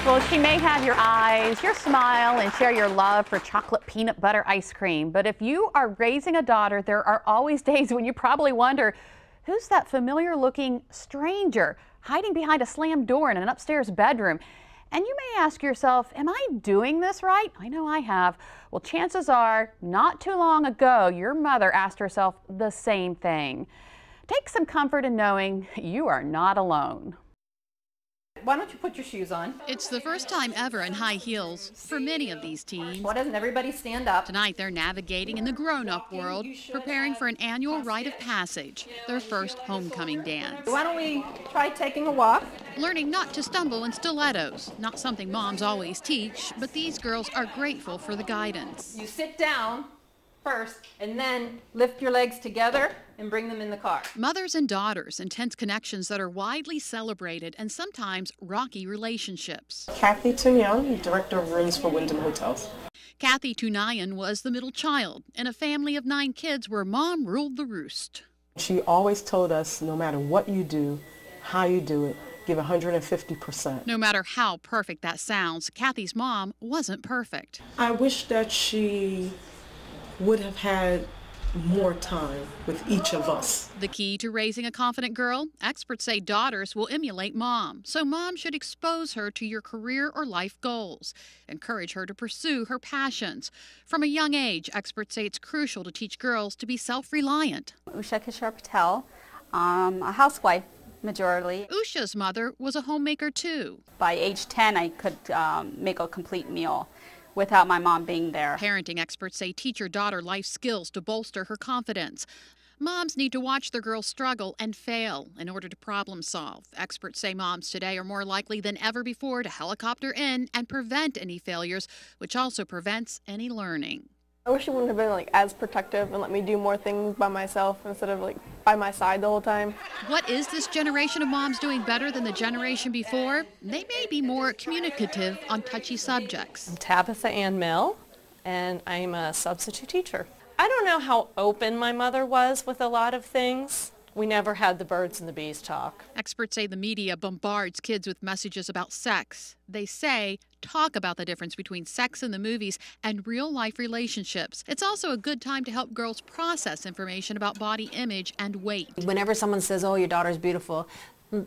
Well, she may have your eyes, your smile, and share your love for chocolate peanut butter ice cream. But if you are raising a daughter, there are always days when you probably wonder, who's that familiar looking stranger hiding behind a slammed door in an upstairs bedroom? And you may ask yourself, am I doing this right? I know I have. Well, chances are not too long ago, your mother asked herself the same thing. Take some comfort in knowing you are not alone. Why don't you put your shoes on? It's the first time ever in high heels for many of these teens. Why doesn't everybody stand up? Tonight they're navigating in the grown-up world, preparing for an annual rite of passage, their first homecoming dance. Why don't we try taking a walk? Learning not to stumble in stilettos, not something moms always teach, but these girls are grateful for the guidance. You sit down first and then lift your legs together and bring them in the car. Mothers and daughters, intense connections that are widely celebrated and sometimes rocky relationships. Kathy Tunyan, Director of Rooms for Wyndham Hotels. Kathy Tunayan was the middle child in a family of 9 kids where mom ruled the roost. She always told us, no matter what you do, how you do it, give 150%. No matter how perfect that sounds, Kathy's mom wasn't perfect. I wish that she would have had more time with each of us. The key to raising a confident girl? Experts say daughters will emulate mom, so mom should expose her to your career or life goals. Encourage her to pursue her passions. From a young age, experts say it's crucial to teach girls to be self-reliant. Usha Kishore Patel, a housewife majorly. Usha's mother was a homemaker too. By age 10, I could make a complete meal without my mom being there. Parenting experts say teach your daughter life skills to bolster her confidence. Moms need to watch their girls struggle and fail in order to problem solve. Experts say moms today are more likely than ever before to helicopter in and prevent any failures, which also prevents any learning. I wish she wouldn't have been as protective and let me do more things by myself instead of by my side the whole time. What is this generation of moms doing better than the generation before? They may be more communicative on touchy subjects. I'm Tabitha Ann Mill, and I'm a substitute teacher. I don't know how open my mother was with a lot of things. We never had the birds and the bees talk. Experts say the media bombards kids with messages about sex. They say, talk about the difference between sex in the movies and real-life relationships. It's also a good time to help girls process information about body image and weight. Whenever someone says, oh, your daughter's beautiful,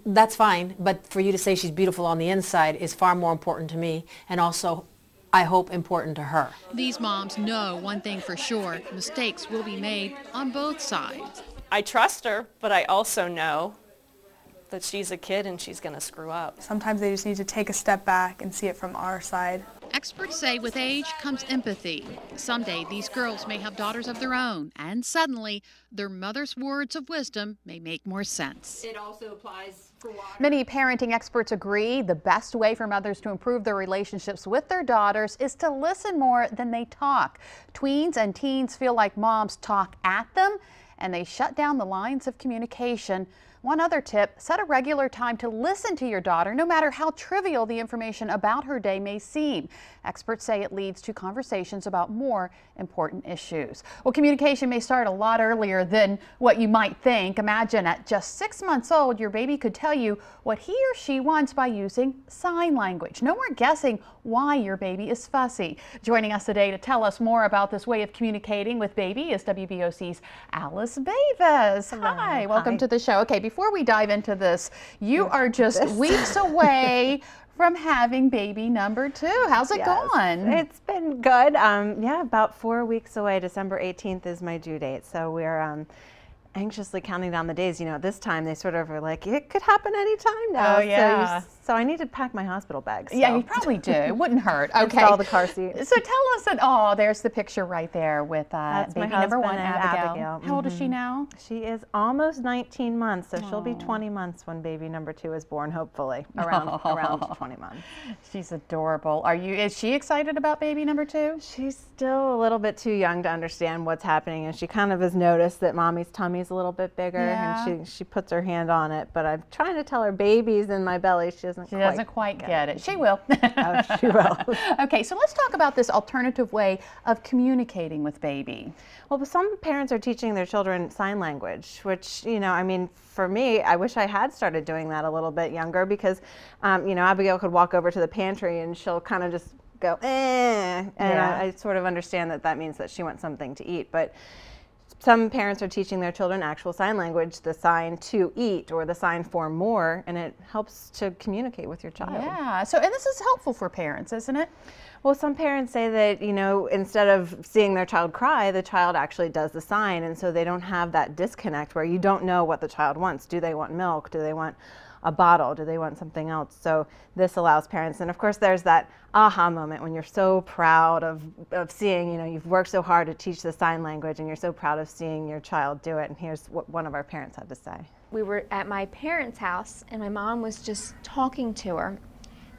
that's fine, but for you to say she's beautiful on the inside is far more important to me, and also, I hope, important to her. These moms know one thing for sure, mistakes will be made on both sides. I trust her, but I also know that she's a kid and she's going to screw up. Sometimes they just need to take a step back and see it from our side. Experts say with age comes empathy. Someday these girls may have daughters of their own, and suddenly their mother's words of wisdom may make more sense. It also applies for water. Many parenting experts agree the best way for mothers to improve their relationships with their daughters is to listen more than they talk. Tweens and teens feel like moms talk at them, and they shut down the lines of communication. One other tip, set a regular time to listen to your daughter, no matter how trivial the information about her day may seem. Experts say it leads to conversations about more important issues. Well, communication may start a lot earlier than what you might think. Imagine at just 6 months old, your baby could tell you what he or she wants by using sign language. No more guessing why your baby is fussy. Joining us today to tell us more about this way of communicating with baby is WBOC's Lisa Bavis. Hi, welcome to the show. Okay, before we dive into this, you are just weeks away from having baby number 2. How's it going? It's been good. Yeah, about 4 weeks away. December 18th is my due date. So we're anxiously counting down the days. You know, this time they sort of are like, it could happen anytime now. Oh, yeah. So I need to pack my hospispital bags. So. Yeah, you probably do. It wouldn't hurt. Okay. Install the car seat. So tell us that, oh, there's the picture right there with baby number 1, Abigail. How old is she now? She is almost 19 months, so she'll be 20 months when baby number 2 is born, hopefully, around 20 months. She's adorable. Is she excited about baby number 2? She's still a little bit too young to understand what's happening, and she kind of has noticed that mommy's tummy's a little bit bigger, and she puts her hand on it, but I'm trying to tell her baby's in my belly. She doesn't quite get it. She will. Oh, she will. Okay, so let's talk about this alternative way of communicating with baby. Well, some parents are teaching their children sign language, which, you know, I mean, for me, I wish I had started doing that a little bit younger because, you know, Abigail could walk over to the pantry and she'll kind of just go, eh, and I sort of understand that that means that she wants something to eat. But some parents are teaching their children actual sign language, the sign to eat or the sign for more, and it helps to communicate with your child. Yeah, so and this is helpful for parents, isn't it? Well, some parents say that, you know, instead of seeing their child cry, the child actually does the sign, and so they don't have that disconnect where you don't know what the child wants. Do they want milk? Do they want a bottle? Do they want something else? So this allows parents, and of course there's that aha moment when you're so proud of seeing, you know, you've worked so hard to teach the sign language and you're so proud of seeing your child do it. And here's what one of our parents had to say. We were at my parents' house and my mom was just talking to her.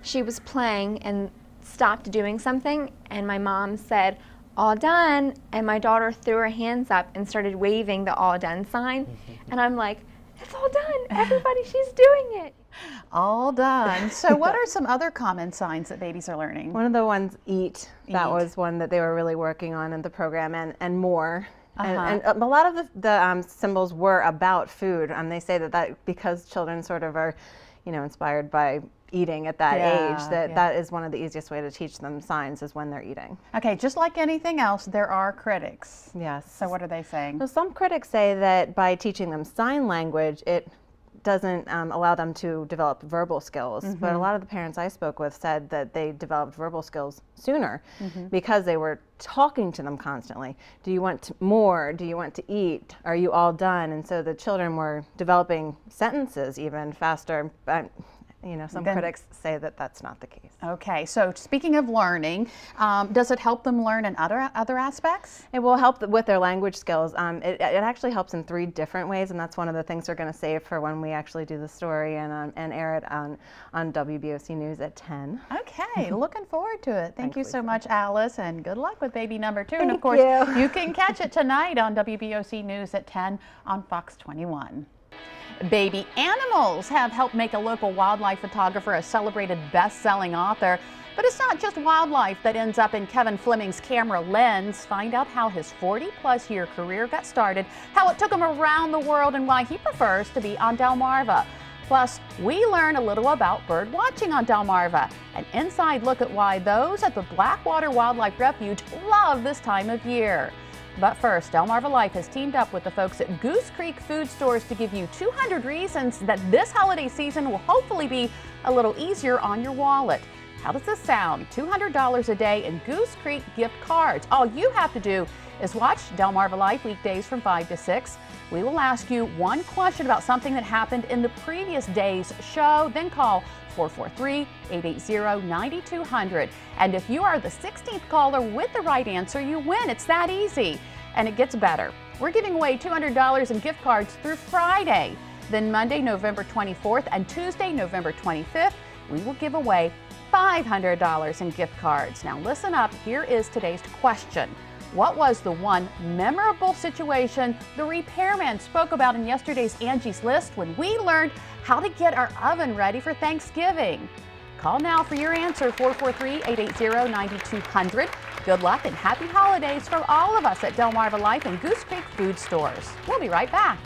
She was playing and stopped doing something and my mom said, "All done," and my daughter threw her hands up and started waving the all done sign. And I'm like, it's all done. Everybody, she's doing it. All done. So what are some other common signs that babies are learning? One of the ones, eat. That was one that they were really working on in the program, and more. And a lot of the symbols were about food. They say that because children sort of are, you know, inspired by eating at that age, that is one of the easiest way to teach them signs is when they're eating. Okay, just like anything else, there are critics. Yes. So what are they saying? So some critics say that by teaching them sign language, it doesn't allow them to develop verbal skills. But a lot of the parents I spoke with said that they developed verbal skills sooner because they were talking to them constantly. Do you want more? Do you want to eat? Are you all done? And so the children were developing sentences even faster. You know, some critics say that that's not the case. Okay, so speaking of learning, does it help them learn in other aspects? It will help with their language skills. It actually helps in 3 different ways, and that's one of the things we're going to save for when we actually do the story and air it on WBOC News at 10. Okay, looking forward to it. Thank you so much, Alice, and good luck with baby number 2. And of Thank course, you. you can catch it tonight on WBOC News at 10 on Fox 21. Baby animals have helped make a local wildlife photographer a celebrated best-selling author. But it's not just wildlife that ends up in Kevin Fleming's camera lens. Find out how his 40-plus year career got started, how it took him around the world, and why he prefers to be on Delmarva. Plus, we learn a little about bird watching on Delmarva. An inside look at why those at the Blackwater Wildlife Refuge love this time of year. But first, DelmarvaLife has teamed up with the folks at Goose Creek Food Stores to give you 200 reasons that this holiday season will hopefully be a little easier on your wallet. How does this sound? $200 a day in Goose Creek gift cards. All you have to do is watch DelmarvaLife weekdays from 5 to 6. We will ask you one question about something that happened in the previous day's show, then call 443-880-9200. And if you are the 16th caller with the right answer, you win. It's that easy. And it gets better. We're giving away $200 in gift cards through Friday. Then Monday, November 24th and Tuesday, November 25th, we will give away $500 in gift cards. Now listen up. Here is today's question. What was the one memorable situation the repairman spoke about in yesterday's Angie's List when we learned how to get our oven ready for Thanksgiving? Call now for your answer, 443-880-9200. Good luck and happy holidays from all of us at DelmarvaLife and Goose Creek Food Stores. We'll be right back.